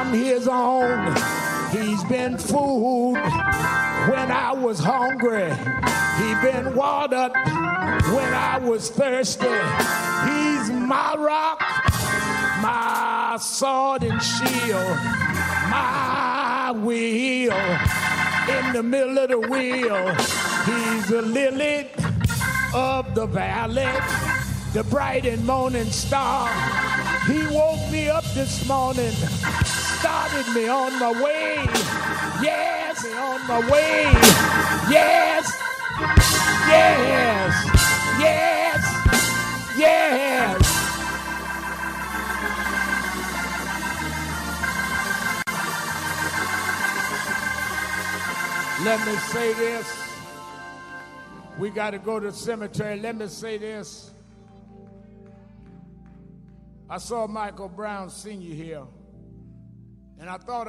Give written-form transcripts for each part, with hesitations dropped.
I'm his own. He's been food when I was hungry. He's been watered when I was thirsty. He's my rock, my sword and shield, my wheel in the middle of the wheel. He's the lily of the valley, the bright and morning star. He woke me up this morning, started me on my way. Yes, on my way. Yes, yes, yes, yes. Let me say this. We got to go to the cemetery. Let me say this. I saw Michael Brown Sr. here, and I told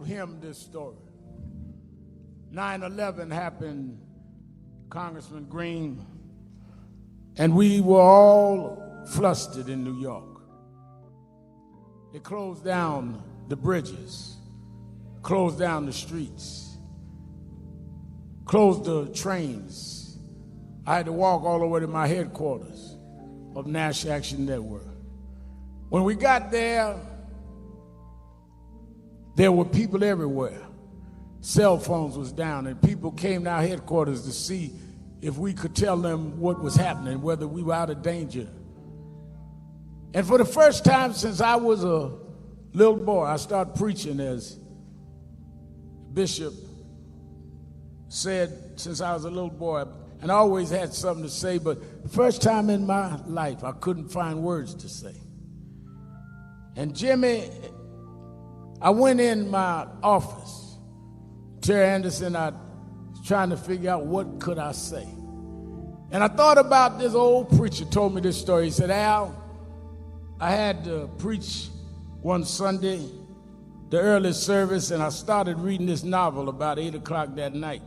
him this story. 9/11 happened, Congressman Green, and we were all flustered in New York. They closed down the bridges, closed down the streets, closed the trains. I had to walk all the way to my headquarters of National Action Network. When we got there were people everywhere. Cell phones was down, and people came to our headquarters to see if we could tell them what was happening, whether we were out of danger. And for the first time since I was a little boy, I started preaching, as Bishop said, since I was a little boy, and I always had something to say, but the first time in my life I couldn't find words to say. And Jimmy, I went in my office, Terry Anderson, I was trying to figure out what could I say. And I thought about this old preacher told me this story. He said, Al, I had to preach one Sunday, the early service, and I started reading this novel about 8 o'clock that night.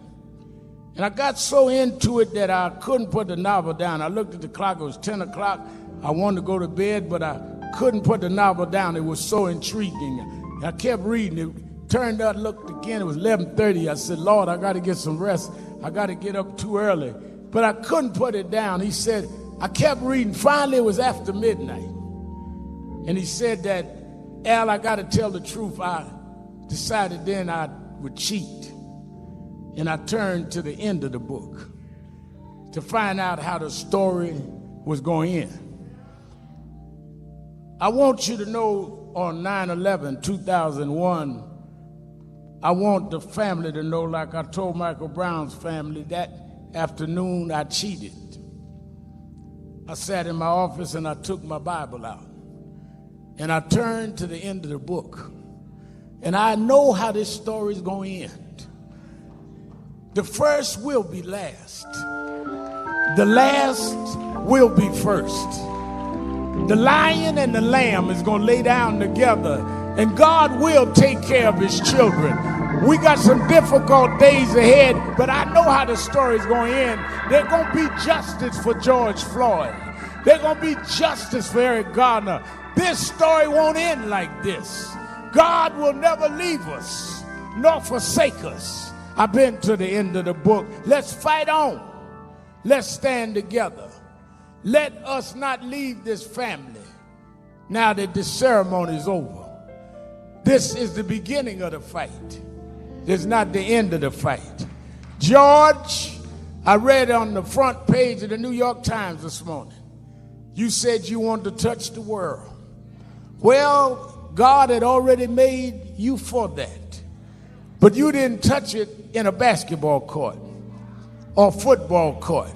And I got so into it that I couldn't put the novel down. I looked at the clock, it was 10 o'clock. I wanted to go to bed, but I couldn't put the novel down. It was so intriguing. I kept reading. It turned out, looked again, it was 11:30. I said, Lord, I got to get some rest. I got to get up too early. But I couldn't put it down. He said, I kept reading. Finally, it was after midnight. And he said that, Al, I got to tell the truth. I decided then I would cheat. And I turned to the end of the book to find out how the story was going to end. I want you to know on 9/11, 2001, I want the family to know, like I told Michael Brown's family, that afternoon I cheated. I sat in my office and I took my Bible out. And I turned to the end of the book. And I know how this story is going to end. The first will be last. The last will be first. The lion and the lamb is going to lay down together, and God will take care of his children. We got some difficult days ahead, but I know how the story is going to end. There's going to be justice for George Floyd. There's going to be justice for Eric Garner. This story won't end like this. God will never leave us nor forsake us. I've been to the end of the book. Let's fight on. Let's stand together. Let us not leave this family now that this ceremony is over. This is the beginning of the fight. This is not the end of the fight. George, I read on the front page of the New York Times this morning, you said you wanted to touch the world. Well, God had already made you for that. But you didn't touch it in a basketball court or football court.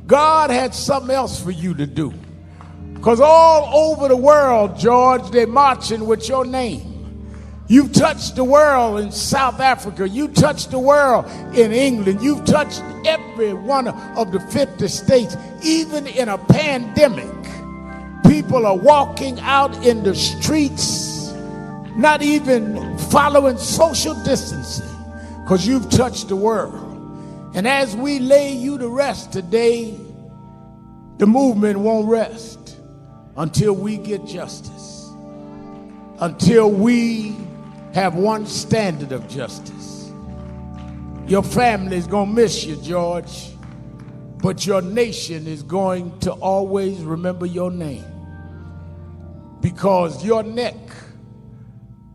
God had something else for you to do. Because all over the world, George, they're marching with your name. You've touched the world in South Africa. You touched the world in England. You've touched every one of the 50 states. Even in a pandemic, people are walking out in the streets, not even following social distancing, because you've touched the world. And as we lay you to rest today, the movement won't rest until we get justice. until we have one standard of justice. Your family is going to miss you, George, but your nation is going to always remember your name, because your neck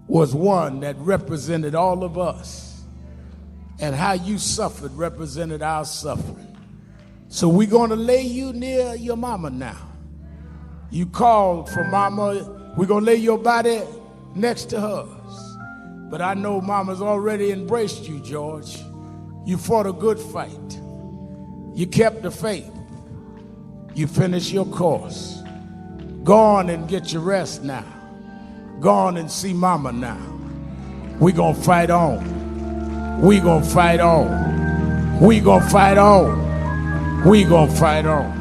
was one that represented all of us, and how you suffered represented our suffering. So we're going to lay you near your mama now. You called for mama. We're going to lay your body next to hers. But I know mama's already embraced you, George. You fought a good fight. You kept the faith. You finished your course. Go on and get your rest now. Go on and see mama now. We're going to fight on. We're going to fight on. We're going to fight on. We gonna fight on.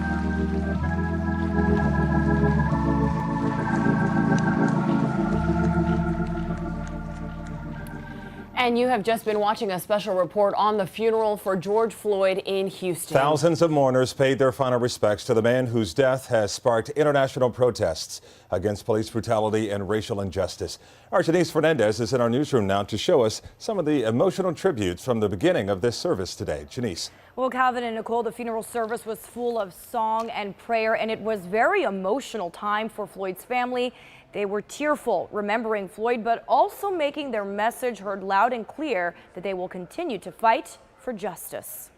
And you have just been watching a special report on the funeral for George Floyd in Houston. Thousands of mourners paid their final respects to the man whose death has sparked international protests against police brutality and racial injustice. Our Janice Fernandez is in our newsroom now to show us some of the emotional tributes from the beginning of this service today. Janice. Well, Calvin and Nicole, the funeral service was full of song and prayer, and it was very emotional time for Floyd's family. They were tearful, remembering Floyd, but also making their message heard loud and clear that they will continue to fight for justice.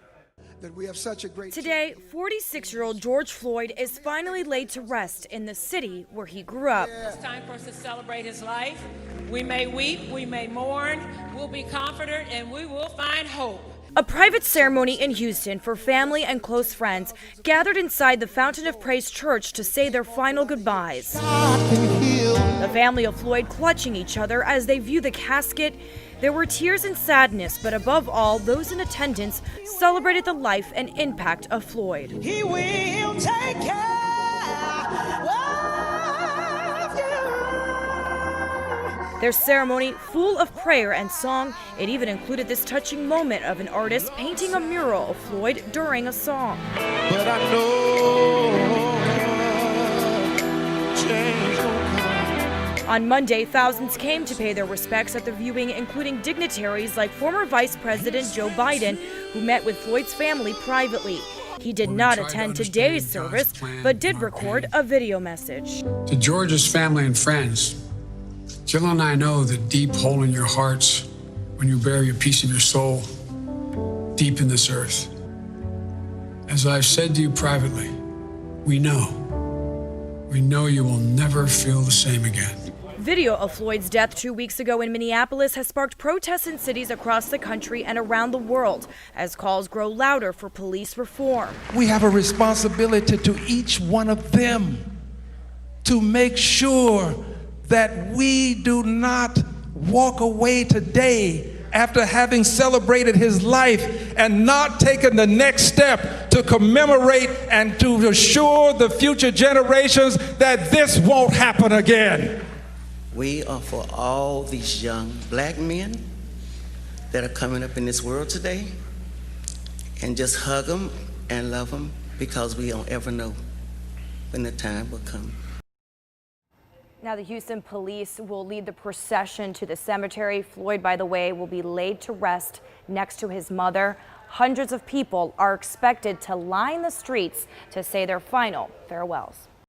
That we have such a great Today, 46-year-old George Floyd is finally laid to rest in the city where he grew up. It's time for us to celebrate his life. We may weep, we may mourn, we'll be comforted, and we will find hope. A private ceremony in Houston for family and close friends gathered inside the Fountain of Praise Church to say their final goodbyes. The family of Floyd clutching each other as they view the casket. There were tears and sadness, but above all, those in attendance celebrated the life and impact of Floyd. He will take care of you. Their ceremony full of prayer and song. It even included this touching moment of an artist painting a mural of Floyd during a song. But I know change will come. On Monday, thousands came to pay their respects at the viewing, including dignitaries like former Vice President Joe Biden, who met with Floyd's family privately. He did not attend today's service, but did record a video message. To George's family and friends, Jill and I know the deep hole in your hearts when you bury a piece of your soul deep in this earth. As I've said to you privately, we know you will never feel the same again. Video of Floyd's death 2 weeks ago in Minneapolis has sparked protests in cities across the country and around the world as calls grow louder for police reform. We have a responsibility to each one of them to make sure that we do not walk away today after having celebrated his life and not taken the next step to commemorate and to assure the future generations that this won't happen again. We are for all these young black men that are coming up in this world today, and just hug them and love them, because we don't ever know when the time will come. Now, the Houston police will lead the procession to the cemetery. Floyd, by the way, will be laid to rest next to his mother. Hundreds of people are expected to line the streets to say their final farewells.